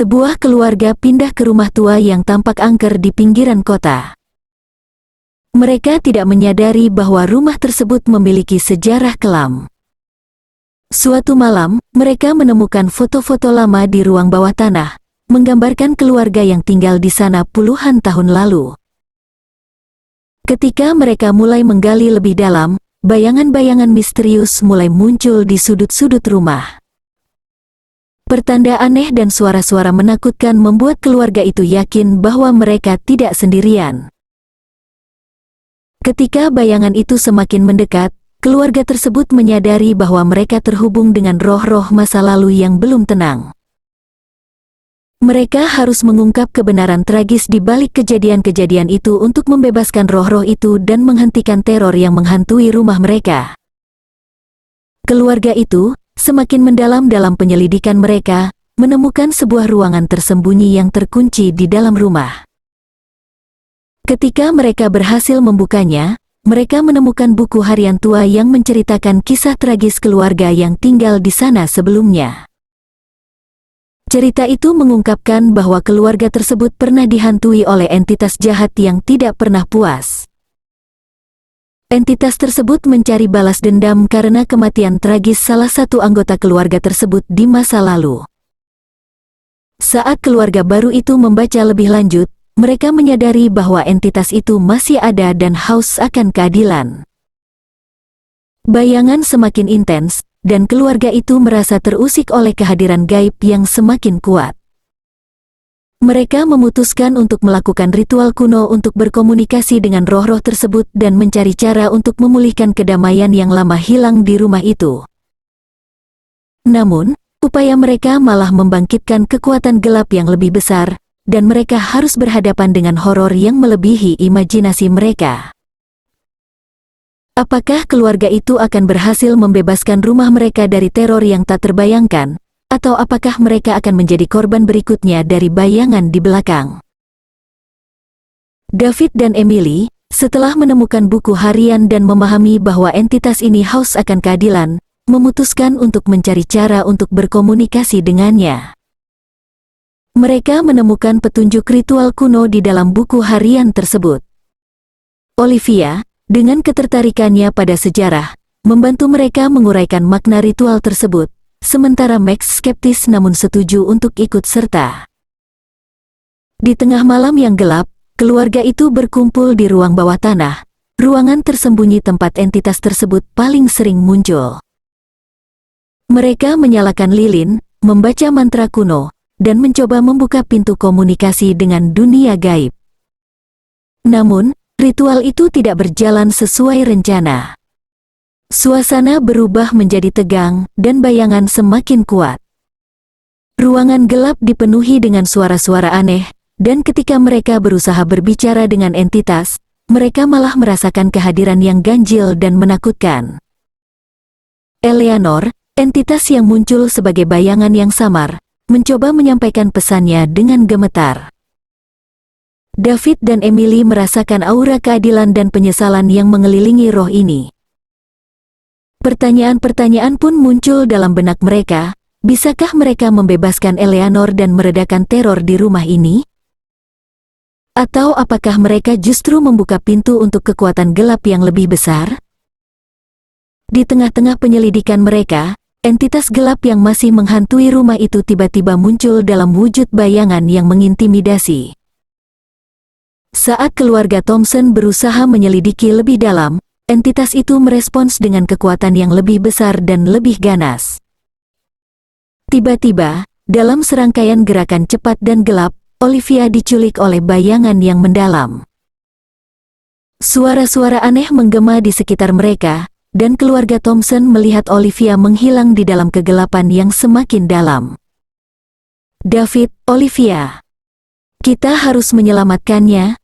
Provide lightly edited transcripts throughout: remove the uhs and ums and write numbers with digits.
Sebuah keluarga pindah ke rumah tua yang tampak angker di pinggiran kota. Mereka tidak menyadari bahwa rumah tersebut memiliki sejarah kelam. Suatu malam, mereka menemukan foto-foto lama di ruang bawah tanah, menggambarkan keluarga yang tinggal di sana puluhan tahun lalu. Ketika mereka mulai menggali lebih dalam, bayangan-bayangan misterius mulai muncul di sudut-sudut rumah. Pertanda aneh dan suara-suara menakutkan membuat keluarga itu yakin bahwa mereka tidak sendirian. Ketika bayangan itu semakin mendekat, keluarga tersebut menyadari bahwa mereka terhubung dengan roh-roh masa lalu yang belum tenang. Mereka harus mengungkap kebenaran tragis di balik kejadian-kejadian itu untuk membebaskan roh-roh itu dan menghentikan teror yang menghantui rumah mereka. Keluarga itu semakin mendalam dalam penyelidikan mereka, menemukan sebuah ruangan tersembunyi yang terkunci di dalam rumah. Ketika mereka berhasil membukanya, mereka menemukan buku harian tua yang menceritakan kisah tragis keluarga yang tinggal di sana sebelumnya. Cerita itu mengungkapkan bahwa keluarga tersebut pernah dihantui oleh entitas jahat yang tidak pernah puas. Entitas tersebut mencari balas dendam karena kematian tragis salah satu anggota keluarga tersebut di masa lalu. Saat keluarga baru itu membaca lebih lanjut, mereka menyadari bahwa entitas itu masih ada dan haus akan keadilan. Bayangan semakin intens, dan keluarga itu merasa terusik oleh kehadiran gaib yang semakin kuat. Mereka memutuskan untuk melakukan ritual kuno untuk berkomunikasi dengan roh-roh tersebut dan mencari cara untuk memulihkan kedamaian yang lama hilang di rumah itu. Namun, upaya mereka malah membangkitkan kekuatan gelap yang lebih besar, dan mereka harus berhadapan dengan horor yang melebihi imajinasi mereka. Apakah keluarga itu akan berhasil membebaskan rumah mereka dari teror yang tak terbayangkan? Atau apakah mereka akan menjadi korban berikutnya dari bayangan di belakang? David dan Emily, setelah menemukan buku harian dan memahami bahwa entitas ini haus akan keadilan, memutuskan untuk mencari cara untuk berkomunikasi dengannya. Mereka menemukan petunjuk ritual kuno di dalam buku harian tersebut. Olivia, dengan ketertarikannya pada sejarah, membantu mereka menguraikan makna ritual tersebut. Sementara Max skeptis namun setuju untuk ikut serta. Di tengah malam yang gelap, keluarga itu berkumpul di ruang bawah tanah, ruangan tersembunyi tempat entitas tersebut paling sering muncul. Mereka menyalakan lilin, membaca mantra kuno, dan mencoba membuka pintu komunikasi dengan dunia gaib. Namun, ritual itu tidak berjalan sesuai rencana. Suasana berubah menjadi tegang, dan bayangan semakin kuat. Ruangan gelap dipenuhi dengan suara-suara aneh, dan ketika mereka berusaha berbicara dengan entitas, mereka malah merasakan kehadiran yang ganjil dan menakutkan. Eleanor, entitas yang muncul sebagai bayangan yang samar, mencoba menyampaikan pesannya dengan gemetar. David dan Emily merasakan aura keadilan dan penyesalan yang mengelilingi roh ini. Pertanyaan-pertanyaan pun muncul dalam benak mereka, bisakah mereka membebaskan Eleanor dan meredakan teror di rumah ini? Atau apakah mereka justru membuka pintu untuk kekuatan gelap yang lebih besar? Di tengah-tengah penyelidikan mereka, entitas gelap yang masih menghantui rumah itu tiba-tiba muncul dalam wujud bayangan yang mengintimidasi. Saat keluarga Thompson berusaha menyelidiki lebih dalam, entitas itu merespons dengan kekuatan yang lebih besar dan lebih ganas. Tiba-tiba, dalam serangkaian gerakan cepat dan gelap, Olivia diculik oleh bayangan yang mendalam. Suara-suara aneh menggema di sekitar mereka, dan keluarga Thompson melihat Olivia menghilang di dalam kegelapan yang semakin dalam. David, Olivia, kita harus menyelamatkannya.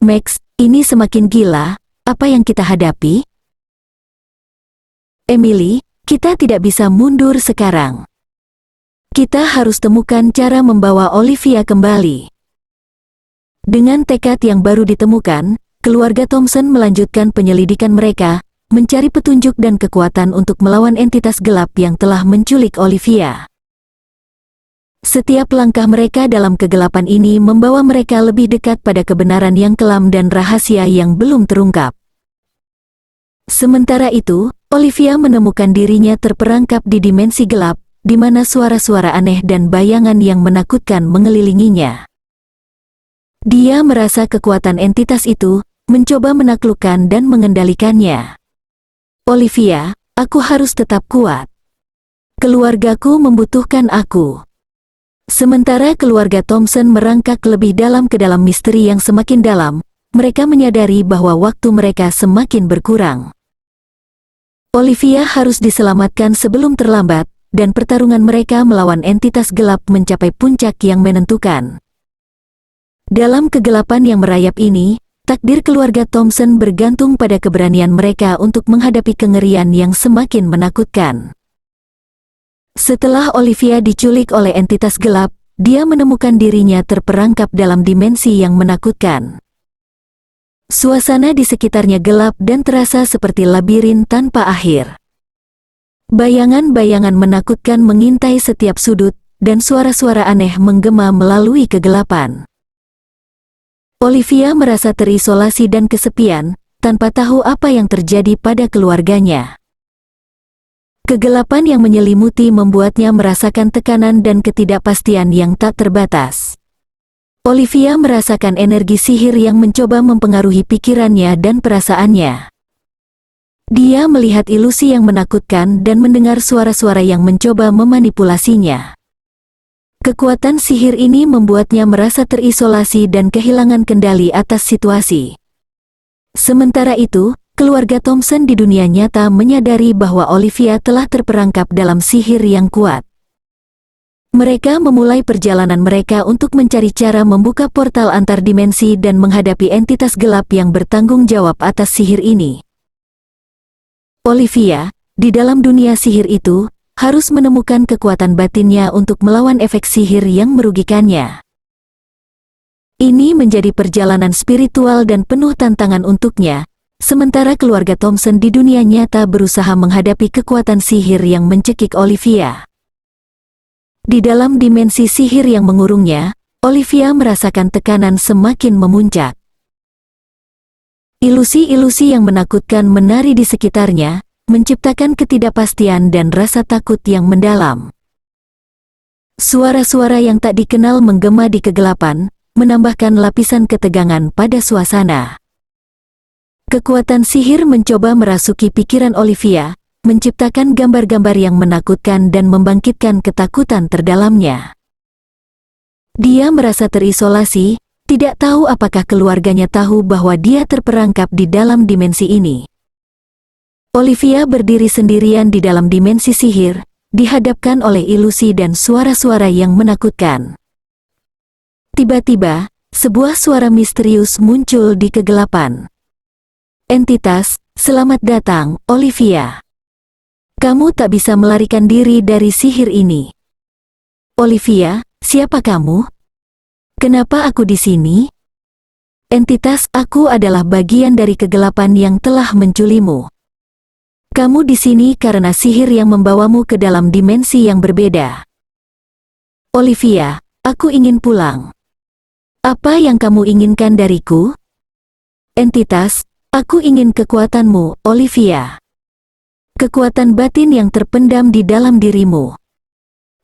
Max, ini semakin gila. Apa yang kita hadapi? Emily, kita tidak bisa mundur sekarang. Kita harus temukan cara membawa Olivia kembali. Dengan tekad yang baru ditemukan, keluarga Thompson melanjutkan penyelidikan mereka, mencari petunjuk dan kekuatan untuk melawan entitas gelap yang telah menculik Olivia. Setiap langkah mereka dalam kegelapan ini membawa mereka lebih dekat pada kebenaran yang kelam dan rahasia yang belum terungkap. Sementara itu, Olivia menemukan dirinya terperangkap di dimensi gelap, di mana suara-suara aneh dan bayangan yang menakutkan mengelilinginya. Dia merasa kekuatan entitas itu mencoba menaklukkan dan mengendalikannya. Olivia, aku harus tetap kuat. Keluargaku membutuhkan aku. Sementara keluarga Thompson merangkak lebih dalam ke dalam misteri yang semakin dalam, mereka menyadari bahwa waktu mereka semakin berkurang. Olivia harus diselamatkan sebelum terlambat, dan pertarungan mereka melawan entitas gelap mencapai puncak yang menentukan. Dalam kegelapan yang merayap ini, takdir keluarga Thompson bergantung pada keberanian mereka untuk menghadapi kengerian yang semakin menakutkan. Setelah Olivia diculik oleh entitas gelap, dia menemukan dirinya terperangkap dalam dimensi yang menakutkan. Suasana di sekitarnya gelap dan terasa seperti labirin tanpa akhir. Bayangan-bayangan menakutkan mengintai setiap sudut, dan suara-suara aneh menggema melalui kegelapan. Olivia merasa terisolasi dan kesepian, tanpa tahu apa yang terjadi pada keluarganya. Kegelapan yang menyelimuti membuatnya merasakan tekanan dan ketidakpastian yang tak terbatas. Olivia merasakan energi sihir yang mencoba mempengaruhi pikirannya dan perasaannya. Dia melihat ilusi yang menakutkan dan mendengar suara-suara yang mencoba memanipulasinya. Kekuatan sihir ini membuatnya merasa terisolasi dan kehilangan kendali atas situasi. Sementara itu, keluarga Thompson di dunia nyata menyadari bahwa Olivia telah terperangkap dalam sihir yang kuat. Mereka memulai perjalanan mereka untuk mencari cara membuka portal antar dimensi dan menghadapi entitas gelap yang bertanggung jawab atas sihir ini. Olivia, di dalam dunia sihir itu, harus menemukan kekuatan batinnya untuk melawan efek sihir yang merugikannya. Ini menjadi perjalanan spiritual dan penuh tantangan untuknya, sementara keluarga Thompson di dunia nyata berusaha menghadapi kekuatan sihir yang mencekik Olivia. Di dalam dimensi sihir yang mengurungnya, Olivia merasakan tekanan semakin memuncak. Ilusi-ilusi yang menakutkan menari di sekitarnya, menciptakan ketidakpastian dan rasa takut yang mendalam. Suara-suara yang tak dikenal menggema di kegelapan, menambahkan lapisan ketegangan pada suasana. Kekuatan sihir mencoba merasuki pikiran Olivia, menciptakan gambar-gambar yang menakutkan dan membangkitkan ketakutan terdalamnya. Dia merasa terisolasi, tidak tahu apakah keluarganya tahu bahwa dia terperangkap di dalam dimensi ini. Olivia berdiri sendirian di dalam dimensi sihir, dihadapkan oleh ilusi dan suara-suara yang menakutkan. Tiba-tiba, sebuah suara misterius muncul di kegelapan. Entitas, selamat datang, Olivia. Kamu tak bisa melarikan diri dari sihir ini. Olivia, siapa kamu? Kenapa aku di sini? Entitas, aku adalah bagian dari kegelapan yang telah menculimu. Kamu di sini karena sihir yang membawamu ke dalam dimensi yang berbeda. Olivia, aku ingin pulang. Apa yang kamu inginkan dariku? Entitas, aku ingin kekuatanmu, Olivia. Kekuatan batin yang terpendam di dalam dirimu.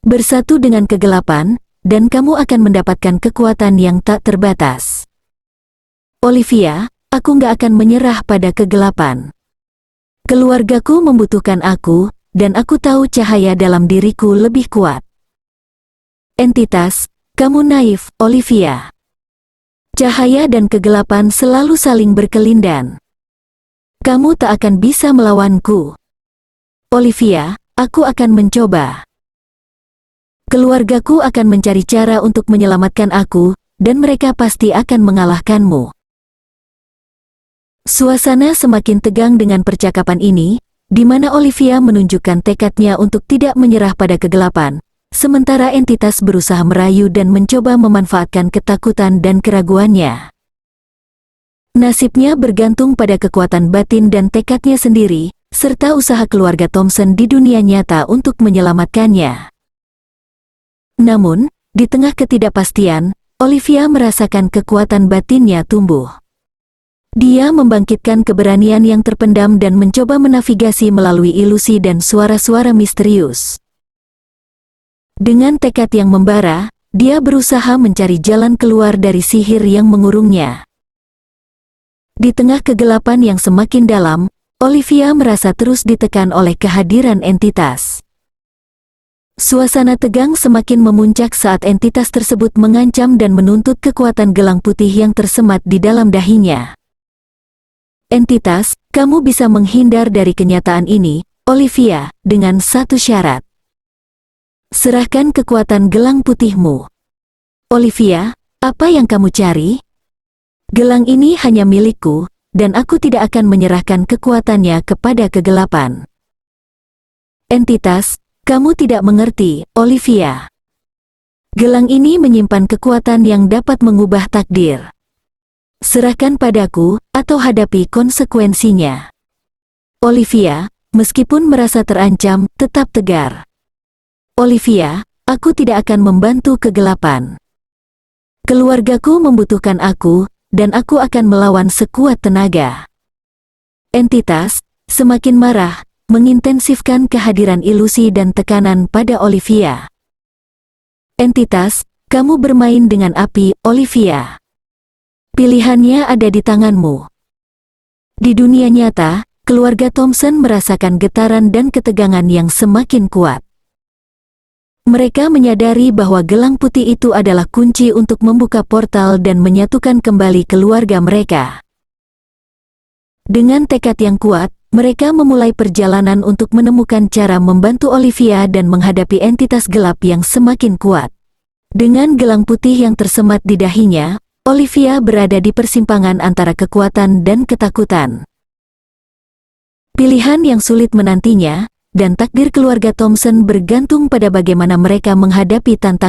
Bersatu dengan kegelapan, dan kamu akan mendapatkan kekuatan yang tak terbatas. Olivia, aku nggak akan menyerah pada kegelapan. Keluargaku membutuhkan aku, dan aku tahu cahaya dalam diriku lebih kuat. Entitas, kamu naif, Olivia. Cahaya dan kegelapan selalu saling berkelindan. Kamu tak akan bisa melawanku. Olivia, aku akan mencoba. Keluargaku akan mencari cara untuk menyelamatkan aku, dan mereka pasti akan mengalahkanmu. Suasana semakin tegang dengan percakapan ini, di mana Olivia menunjukkan tekadnya untuk tidak menyerah pada kegelapan, sementara entitas berusaha merayu dan mencoba memanfaatkan ketakutan dan keraguannya. Nasibnya bergantung pada kekuatan batin dan tekadnya sendiri, serta usaha keluarga Thompson di dunia nyata untuk menyelamatkannya. Namun, di tengah ketidakpastian, Olivia merasakan kekuatan batinnya tumbuh. Dia membangkitkan keberanian yang terpendam dan mencoba menavigasi melalui ilusi dan suara-suara misterius. Dengan tekad yang membara, dia berusaha mencari jalan keluar dari sihir yang mengurungnya. Di tengah kegelapan yang semakin dalam, Olivia merasa terus ditekan oleh kehadiran entitas. Suasana tegang semakin memuncak saat entitas tersebut mengancam dan menuntut kekuatan gelang putih yang tersemat di dalam dahinya. Entitas, kamu bisa menghindar dari kenyataan ini, Olivia, dengan satu syarat. Serahkan kekuatan gelang putihmu. Olivia, apa yang kamu cari? Gelang ini hanya milikku, dan aku tidak akan menyerahkan kekuatannya kepada kegelapan. Entitas, kamu tidak mengerti, Olivia. Gelang ini menyimpan kekuatan yang dapat mengubah takdir. Serahkan padaku, atau hadapi konsekuensinya. Olivia, meskipun merasa terancam, tetap tegar. Olivia, aku tidak akan membantu kegelapan. Keluargaku membutuhkan aku, dan aku akan melawan sekuat tenaga. Entitas, semakin marah, mengintensifkan kehadiran ilusi dan tekanan pada Olivia. Entitas, kamu bermain dengan api, Olivia. Pilihannya ada di tanganmu. Di dunia nyata, keluarga Thompson merasakan getaran dan ketegangan yang semakin kuat. Mereka menyadari bahwa gelang putih itu adalah kunci untuk membuka portal dan menyatukan kembali keluarga mereka. Dengan tekad yang kuat, mereka memulai perjalanan untuk menemukan cara membantu Olivia dan menghadapi entitas gelap yang semakin kuat. Dengan gelang putih yang tersemat di dahinya, Olivia berada di persimpangan antara kekuatan dan ketakutan. Pilihan yang sulit menantinya, dan takdir keluarga Thompson bergantung pada bagaimana mereka menghadapi tantangan